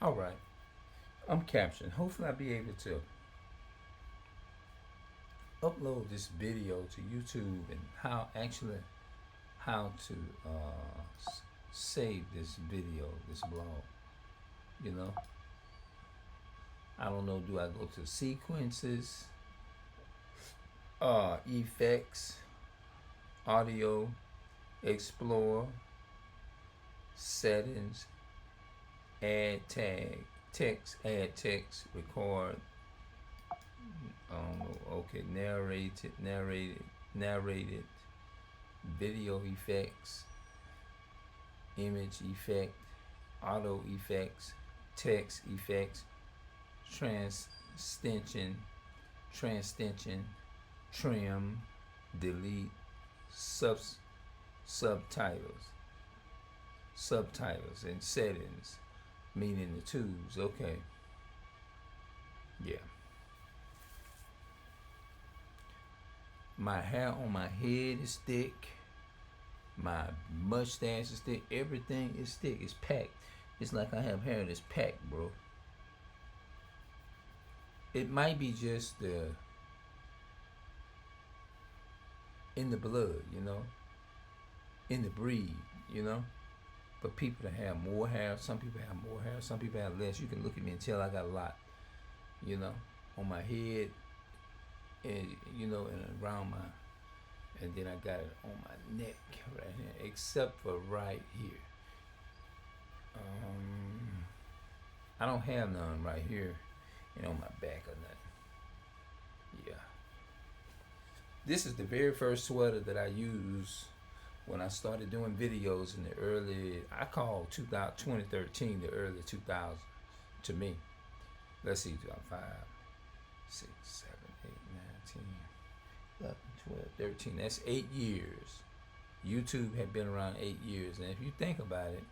All right, I'm captioned. Hopefully, I'll be able to upload this video to YouTube and how to save this video, this blog. You know, I don't know. Do I go to sequences, effects, audio, explore, settings, add tag, add text, record. Okay, narrated, video effects, image effect, auto effects, text effects, transtension, transtension, trim, delete, subtitles, and settings, meaning the tools. Okay, yeah. My hair on my head is thick. My mustache is thick. Everything is thick. It's packed. It's like I have hair that's packed, bro. It might be just in the blood, in the breed, But people that have more hair, some people have more hair, some people have less. You can look at me and tell I got a lot, you know, on my head, and and around my, and then I got it on my neck right here, except for right here. I don't have none right here, and on my back or nothing. Yeah. This is the very first sweater that I used when I started doing videos in the early, I call 2013 the early 2000s to me. Let's see, 5, 6, 7, 8, 9, 10, 11, 12, 13. That's 8 years. YouTube had been around 8 years. And if you think about it,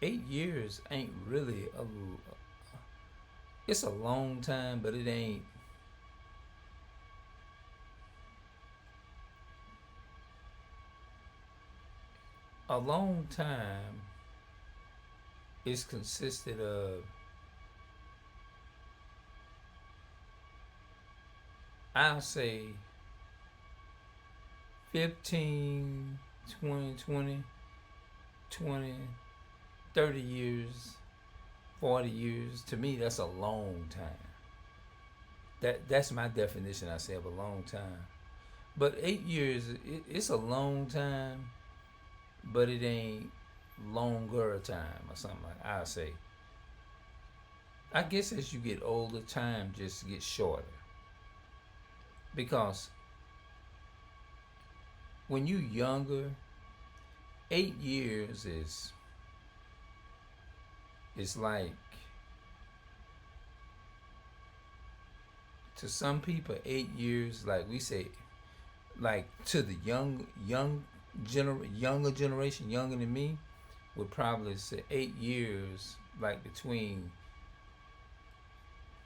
8 years ain't really it's a long time, but it ain't. A long time is consisted of, I'll say 15, 20, 20, 20, 30 years, 40 years. To me, that's a long time. That's my definition, I say, of a long time. But 8 years, it's a long time, but it ain't longer time or something like I say. I guess as you get older, time just gets shorter. Because when you younger, 8 years is like, to some people 8 years, like we say, like to the younger generation, younger than me, would probably say 8 years, like between,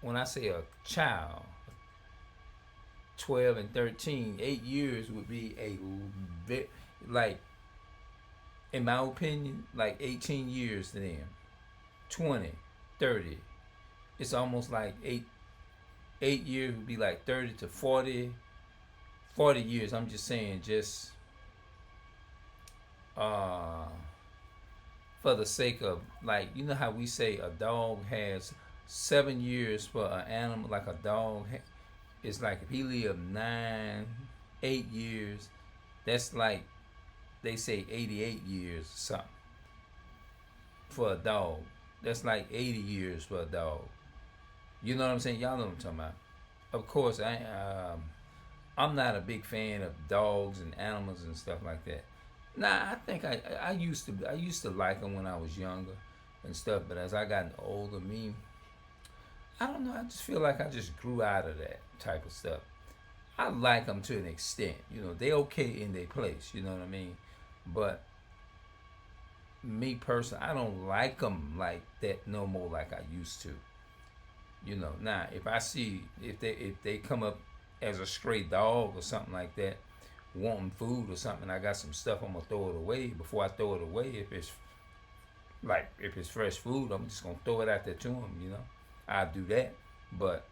when I say a child, 12 and 13, 8 years would be like, in my opinion, like 18 years to them. 20, 30. It's almost like 8 years would be like 30 to 40 years. I'm just saying, just for the sake of, like, you know how we say a dog has 7 years for an animal, like a dog it's like if he lived 9, 8 years, that's like, they say 88 years or something for a dog. That's like 80 years for a dog. You know what I'm saying? Y'all know what I'm talking about. Of course, I'm not a big fan of dogs and animals and stuff like that. Nah, I think I used to like them when I was younger and stuff, but as I got older, I don't know. I just feel like I just grew out of that type of stuff. I like them to an extent. They okay in their place. You know what I mean? But me personally, I don't like them like that no more, like I used to. Now if I see, if they come up as a stray dog or something like that, wanting food or something, I got some stuff, I'm gonna throw it away. Before I throw it away, if it's Like if it's fresh food, I'm just gonna throw it out there to them. You know, I do that, but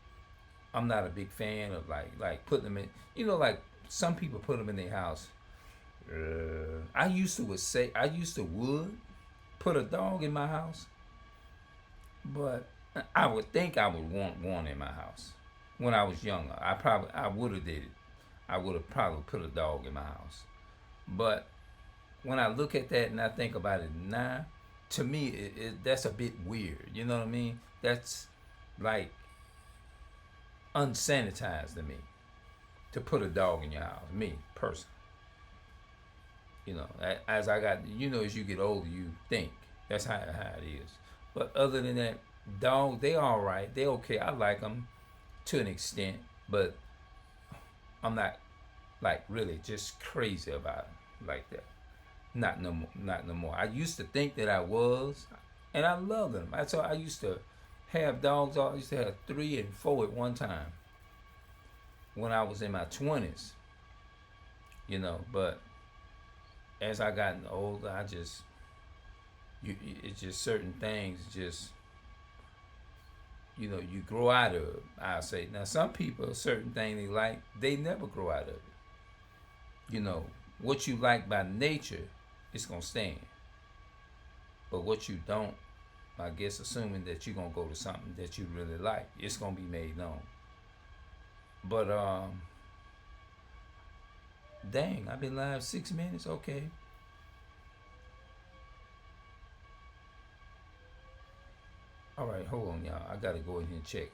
I'm not a big fan of like putting them in. You know, like some people put them in their house. I used to would put a dog in my house, but I would think I would want one in my house when I was younger. I would have did it. I would have probably put a dog in my house. But when I look at that and I think about it now, to me that's a bit weird. You know what I mean? That's like unsanitized to me to put a dog in your house. Me personally, you know, as I got, you know, as you get older, you think that's how it is. But other than that, dogs they all right. They okay. I like them to an extent, but I'm not like really just crazy about them like that. Not no more. Not no more. I used to think that I was, and I love them. That's why I used to have dogs. I used to have 3 and 4 at one time when I was in my 20s. You know, but as I gotten older, I just it's just certain things just you know you grow out of it. I say now some people certain thing they like they never grow out of it. You know what you like by nature, it's gonna stand. But what you don't, I guess, assuming that you're gonna go to something that you really like, it's gonna be made known. But dang, I've been live 6 minutes. Okay. All right, hold on, y'all. I gotta go in here and check.